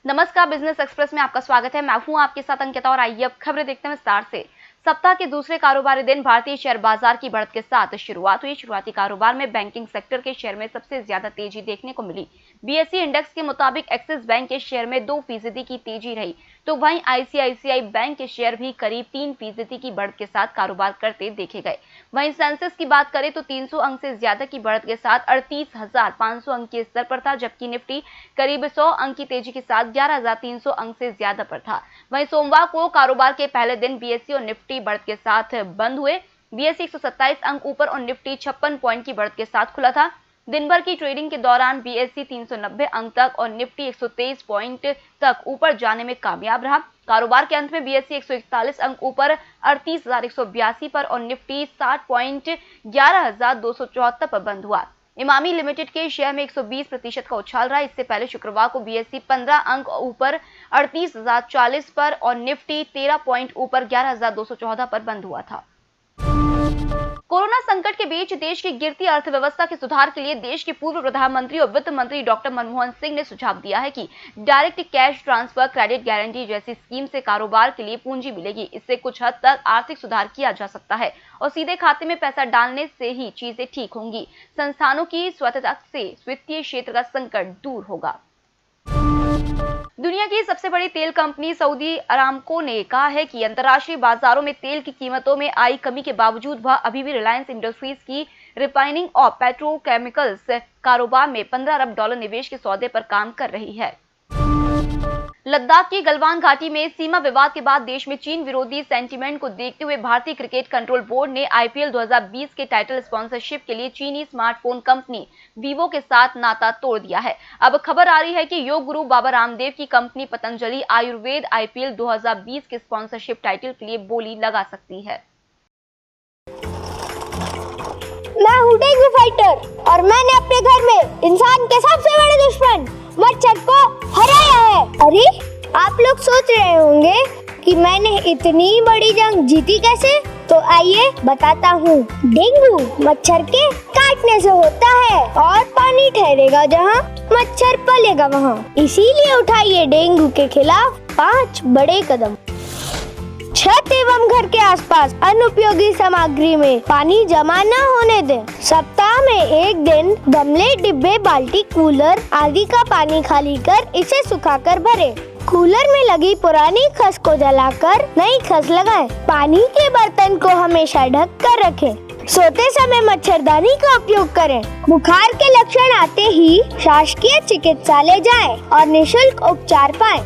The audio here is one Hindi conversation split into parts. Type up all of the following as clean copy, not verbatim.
नमस्कार, बिजनेस एक्सप्रेस में आपका स्वागत है। मैं हूं आपके साथ अंकिता और आइए अब खबरें देखते हैं विस्तार से। सप्ताह के दूसरे कारोबारी दिन भारतीय शेयर बाजार की बढ़त के साथ शुरुआत हुई। शुरुआती कारोबार में बैंकिंग सेक्टर के शेयर में सबसे ज्यादा तेजी देखने को मिली। बीएसई इंडेक्स के मुताबिक एक्सिस बैंक के शेयर में 2% की तेजी रही, तो वहीं आईसीआईसीआई बैंक के शेयर भी करीब 3% की बढ़त के साथ कारोबार करते देखे गए। वहीं सेंसेक्स की बात करें तो 300 अंक से ज्यादा की बढ़त के साथ 38,500 अंक के स्तर पर था, जबकि निफ्टी करीब 100 अंक की तेजी के साथ 11,300 अंक से ज्यादा पर था। वहीं सोमवार को कारोबार के पहले दिन बीएसई और निफ्टी बढ़त के साथ बंद हुए। बीएसई 127 अंक ऊपर और निफ्टी 56 पॉइंट की बढ़त के साथ खुला था। दिन भर की ट्रेडिंग के दौरान बीएसई 390 अंक तक और निफ्टी 123 पॉइंट तक ऊपर जाने में कामयाब रहा। कारोबार के अंत में बीएसई 141 अंक ऊपर 38,182 पर और निफ्टी 60 पॉइंट 11,274 पर बंद हुआ। इमामी लिमिटेड के शेयर में 120% का उछाल रहा। इससे पहले शुक्रवार को बीएसई 15 अंक ऊपर 38,040 पर और निफ्टी 13 पॉइंट ऊपर 11,214 पर बंद हुआ था। कोरोना संकट के बीच देश की गिरती अर्थव्यवस्था के सुधार के लिए देश के पूर्व प्रधानमंत्री और वित्त मंत्री डॉक्टर मनमोहन सिंह ने सुझाव दिया है कि direct cash transfer, credit guarantee जैसी स्कीम से कारोबार के लिए पूंजी मिलेगी। इससे कुछ हद तक आर्थिक सुधार किया जा सकता है और सीधे खाते में पैसा डालने से ही चीजें ठीक होंगी। संस्थानों की स्वच्छता से वित्तीय क्षेत्र का संकट दूर होगा। दुनिया की सबसे बड़ी तेल कंपनी सऊदी अरामको ने कहा है कि अंतर्राष्ट्रीय बाजारों में तेल की कीमतों में आई कमी के बावजूद वह अभी भी रिलायंस इंडस्ट्रीज की रिफाइनिंग और पेट्रोकेमिकल्स कारोबार में $15 अरब निवेश के सौदे पर काम कर रही है। लद्दाख की गलवान घाटी में सीमा विवाद के बाद देश में चीन विरोधी सेंटीमेंट को देखते हुए भारतीय क्रिकेट कंट्रोल बोर्ड ने आईपीएल 2020 के टाइटल स्पॉन्सरशिप के लिए चीनी स्मार्टफोन कंपनी वीवो के साथ नाता तोड़ दिया है। अब खबर आ रही है कि योग गुरु बाबा रामदेव की कंपनी पतंजलि आयुर्वेद आईपीएल 2020 के स्पॉन्सरशिप टाइटल के लिए बोली लगा सकती है। मैं हूँ डेंगू फाइटर और मैंने अपने घर में इंसान के सबसे बड़े दुश्मन मच्छर को हराया है। अरे आप लोग सोच रहे होंगे कि मैंने इतनी बड़ी जंग जीती कैसे? तो आइए बताता हूँ। डेंगू मच्छर के काटने से होता है और पानी ठहरेगा जहाँ, मच्छर पलेगा वहाँ। इसीलिए उठाइए डेंगू के खिलाफ 5 बड़े कदम। छत एवं घर के आसपास अनुपयोगी सामग्री में पानी जमा न होने दें। सप्ताह में एक दिन गमले, डिब्बे, बाल्टी, कूलर आदि का पानी खाली कर इसे सुखाकर भरें। कूलर में लगी पुरानी खस को जलाकर नई खस लगाएं। पानी के बर्तन को हमेशा ढक कर रखें। सोते समय मच्छरदानी का उपयोग करें। बुखार के लक्षण आते ही शासकीय चिकित्सालय जाएं और निःशुल्क उपचार पाएं।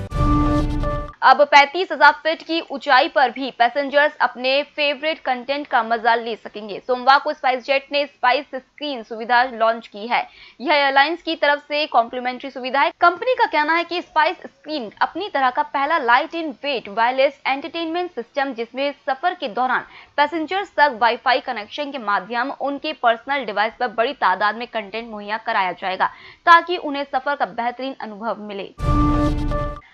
अब 35,000 फीट की ऊंचाई पर भी पैसेंजर्स अपने फेवरेट कंटेंट का मजा ले सकेंगे। सोमवार को स्पाइस जेट ने स्पाइस स्क्रीन सुविधा लॉन्च की है। यह एयरलाइंस की तरफ से कॉम्प्लीमेंट्री सुविधा है। कंपनी का कहना है कि स्पाइस स्क्रीन अपनी तरह का पहला light in weight wireless entertainment system, जिसमें सफर के दौरान पैसेंजर्स तक वाईफाई कनेक्शन के माध्यम उनके पर्सनल डिवाइस पर बड़ी तादाद में कंटेंट मुहैया कराया जाएगा, ताकि उन्हें सफर का बेहतरीन अनुभव मिले।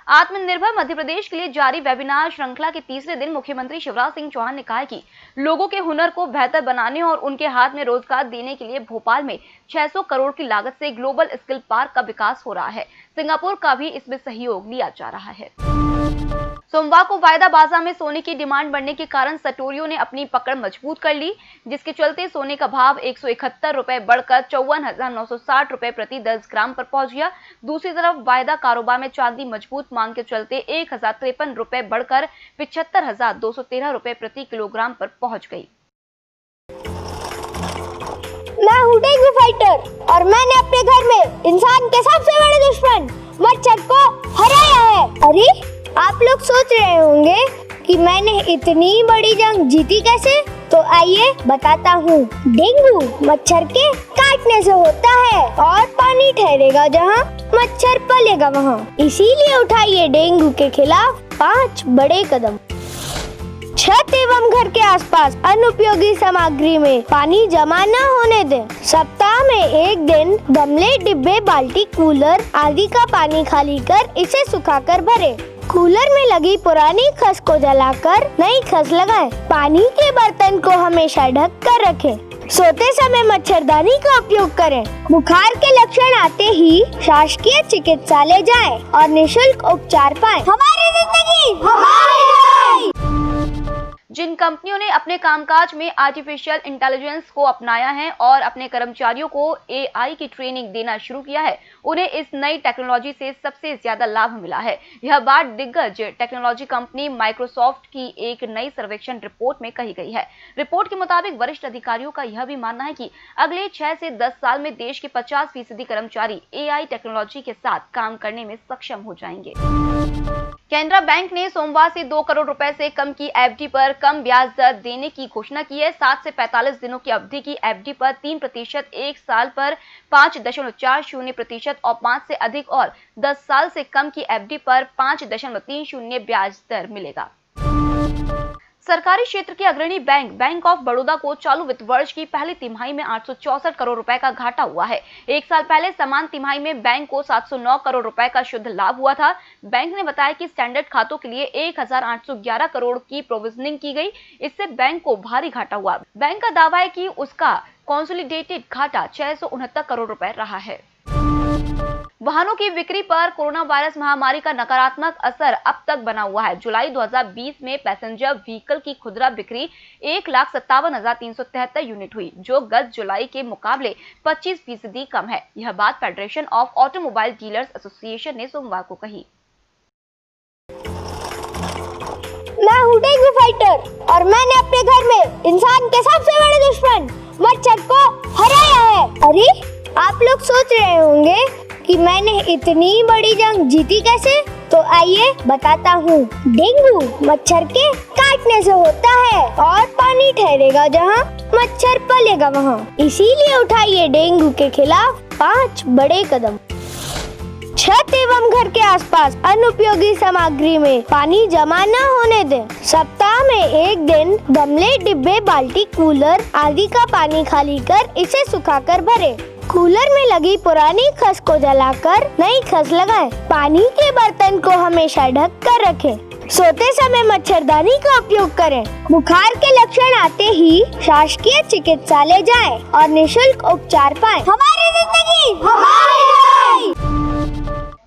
आत्मनिर्भर मध्य प्रदेश के लिए जारी वेबिनार श्रृंखला के तीसरे दिन मुख्यमंत्री शिवराज सिंह चौहान ने कहा है कि लोगों के हुनर को बेहतर बनाने और उनके हाथ में रोजगार देने के लिए भोपाल में 600 करोड़ की लागत से ग्लोबल स्किल पार्क का विकास हो रहा है। सिंगापुर का भी इसमें सहयोग लिया जा रहा है। सोमवार को वायदा बाजार में सोने की डिमांड बढ़ने के कारण सटोरियों ने अपनी पकड़ मजबूत कर ली, जिसके चलते सोने का भाव 171 रुपए बढ़कर 54,960 रुपए प्रति 10 ग्राम पर पहुंच गया। दूसरी तरफ वायदा कारोबार में चांदी मजबूत मांग के चलते 1,053 रुपए बढ़कर 75,213 रुपए प्रति किलोग्राम पर पहुंच गई। मैं हूँ डेंगू फाइटर और मैंने अपने घर में इंसान के सबसे बड़े दुश्मन मच्छर को हराया है। अरे आप लोग सोच रहे होंगे कि मैंने इतनी बड़ी जंग जीती कैसे? तो आइए बताता हूँ। डेंगू मच्छर के काटने से होता है और पानी ठहरेगा जहाँ, मच्छर पलेगा वहाँ। इसीलिए उठाइए डेंगू के खिलाफ 5 बड़े कदम। छत एवं घर के आसपास अनुपयोगी सामग्री में पानी जमा न होने दें। सप्ताह में एक दिन गमले, डिब्बे, बाल्टी, कूलर आदि का पानी खाली कर इसे सुखाकर भरें। कूलर में लगी पुरानी खस को जलाकर नई खस लगाएं। पानी के बर्तन को हमेशा ढक कर रखें। सोते समय मच्छरदानी का उपयोग करें। बुखार के लक्षण आते ही शासकीय चिकित्सालय जाएं और निशुल्क उपचार पाएं। हमारी जिंदगी हमारी लड़ाई। जिन कंपनियों ने अपने कामकाज में आर्टिफिशियल इंटेलिजेंस को अपनाया है और अपने कर्मचारियों को एआई की ट्रेनिंग देना शुरू किया है, उन्हें इस नई टेक्नोलॉजी से सबसे ज्यादा लाभ मिला है। यह बात दिग्गज टेक्नोलॉजी कंपनी माइक्रोसॉफ्ट की एक नई सर्वेक्षण रिपोर्ट में कही गई है। रिपोर्ट के मुताबिक वरिष्ठ अधिकारियों का यह भी मानना है कि अगले 6 से 10 साल में देश के 50% कर्मचारी एआई टेक्नोलॉजी के साथ काम करने में सक्षम हो जाएंगे। केनरा बैंक ने सोमवार से 2 करोड़ रुपए से कम की एफडी पर कम ब्याज दर देने की घोषणा की है। 7 से 45 दिनों की अवधि की एफडी पर 3%, 1 साल पर 5.40% और 5 से अधिक और 10 साल से कम की एफडी पर 5.30 ब्याज दर मिलेगा। सरकारी क्षेत्र के अग्रणी बैंक ऑफ बड़ौदा को चालू वित्त वर्ष की पहली तिमाही में 864 करोड़ रुपए का घाटा हुआ है। एक साल पहले समान तिमाही में बैंक को 709 करोड़ रुपए का शुद्ध लाभ हुआ था। बैंक ने बताया कि स्टैंडर्ड खातों के लिए 1811 करोड़ की प्रोविजनिंग की गई। इससे बैंक को भारी घाटा हुआ। बैंक का दावा है कि उसका कंसोलिडेटेड घाटा 669 करोड़ रुपए रहा है। वाहनों की बिक्री पर कोरोना वायरस महामारी का नकारात्मक असर अब तक बना हुआ है। जुलाई 2020 में पैसेंजर व्हीकल की खुदरा बिक्री 1,57,373 यूनिट हुई, जो गत जुलाई के मुकाबले 25% कम है। यह बात federation of automobile dealers association ने सोमवार को कही। मैं हूँ डेंगू फाइटर और मैंने अपने घर में इंसान के सबसे बड़े दुश्मन मच्छर को हराया है। अरे आप लोग सोच रहे होंगे कि मैंने इतनी बड़ी जंग जीती कैसे? तो आइए बताता हूँ। डेंगू मच्छर के काटने से होता है और पानी ठहरेगा जहाँ, मच्छर पलेगा वहाँ। इसीलिए उठाइए डेंगू के खिलाफ 5 बड़े कदम। छत एवं घर के आसपास अनुपयोगी सामग्री में पानी जमा न होने दें। सप्ताह में 1 दिन गमले, डिब्बे, बाल्टी, कूलर आदि का पानी खाली कर इसे सुखाकर भरें। कूलर में लगी पुरानी खस को जलाकर नई खस लगाएं। पानी के बर्तन को हमेशा ढक कर रखें। सोते समय मच्छरदानी का उपयोग करें। बुखार के लक्षण आते ही शासकीय चिकित्सालय जाएं और निशुल्क उपचार पाएं। हमारी जिंदगी हमारी लड़ाई।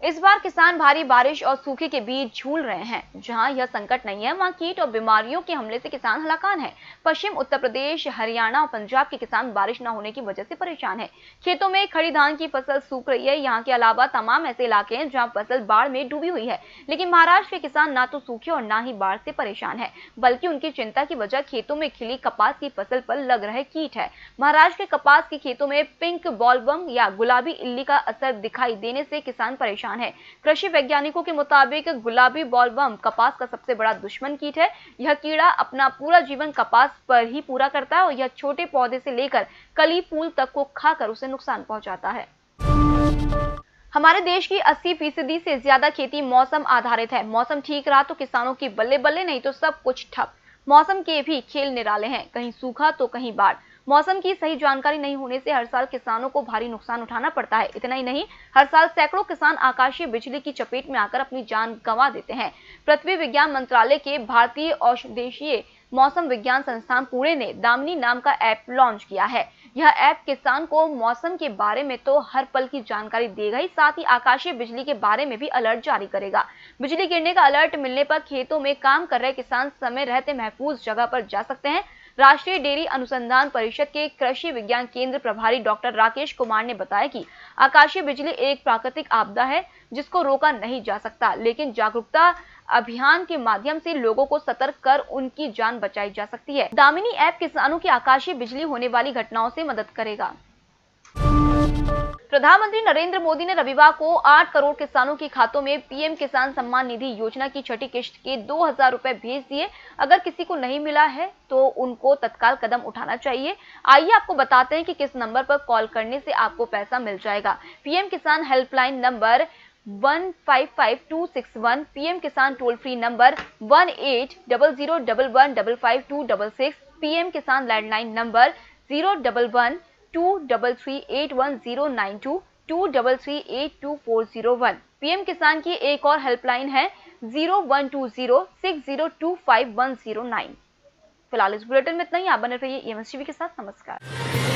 इस बार किसान भारी बारिश और सूखे के बीच झूल रहे हैं। जहां यह संकट नहीं है, वहां कीट और बीमारियों के हमले से किसान हलाकान है। पश्चिम उत्तर प्रदेश, हरियाणा और पंजाब के किसान बारिश न होने की वजह से परेशान हैं। खेतों में खड़ी धान की फसल सूख रही है। यहाँ के अलावा तमाम ऐसे इलाके हैं जहाँ फसल बाढ़ में डूबी हुई है। लेकिन महाराष्ट्र के किसान ना तो सूखे और ना ही बाढ़ से परेशान है, बल्कि उनकी चिंता की वजह खेतों में खिली कपास की फसल पर लग रहे कीट है। महाराष्ट्र के कपास के खेतों में पिंक बॉलवर्म या गुलाबी इल्ली का असर दिखाई देने से किसान परेशान है। कृषि वैज्ञानिकों के मुताबिक गुलाबी बॉलवर्म कपास का सबसे बड़ा दुश्मन कीट है। यह कीड़ा अपना पूरा जीवन कपास पर ही पूरा करता है और यह छोटे पौधे से लेकर कली फूल तक को खाकर उसे नुकसान पहुंचाता है। हमारे देश की 80% से ज्यादा खेती मौसम आधारित है। मौसम ठीक रहा तो किसानों की बल्ले बल्ले, नहीं तो सब कुछ ठप। मौसम के भी खेल निराले हैं, कहीं सूखा तो कहीं बाढ़। मौसम की सही जानकारी नहीं होने से हर साल किसानों को भारी नुकसान उठाना पड़ता है। इतना ही नहीं, हर साल सैकड़ों किसान आकाशीय बिजली की चपेट में आकर अपनी जान गंवा देते हैं। पृथ्वी विज्ञान मंत्रालय के भारतीय औषधीय मौसम विज्ञान संस्थान पुणे ने दामिनी नाम का ऐप लॉन्च किया है। यह ऐप किसान को मौसम के बारे में तो हर पल की जानकारी देगा ही, साथ ही आकाशीय बिजली के बारे में भी अलर्ट जारी करेगा। बिजली गिरने का अलर्ट मिलने पर खेतों में काम कर रहे किसान समय रहते महफूज जगह पर जा सकते हैं। राष्ट्रीय डेयरी अनुसंधान परिषद के कृषि विज्ञान केंद्र प्रभारी डॉक्टर राकेश कुमार ने बताया कि आकाशीय बिजली एक प्राकृतिक आपदा है जिसको रोका नहीं जा सकता, लेकिन जागरूकता अभियान के माध्यम से लोगों को सतर्क कर उनकी जान बचाई जा सकती है। दामिनी ऐप किसानों की आकाशीय बिजली होने वाली घटनाओं से मदद करेगा। प्रधानमंत्री नरेंद्र मोदी ने रविवार को 8 करोड़ किसानों के खातों में पीएम किसान सम्मान निधि योजना की छठी किश्त के 2000 रुपए भेज दिए। अगर किसी को नहीं मिला है तो उनको तत्काल कदम उठाना चाहिए। आइए आपको बताते हैं कि किस नंबर पर कॉल करने से आपको पैसा मिल जाएगा। पीएम किसान हेल्पलाइन नंबर 155261, पीएम किसान टोल फ्री नंबर 180011555266, पीएम किसान लैंडलाइन नंबर 01123381092, 23382401। पीएम किसान की एक और हेल्पलाइन है 012060251009। फिलहाल इस बुलेटिन में इतना ही। आप बने रहिए EMS टीवी के साथ। नमस्कार।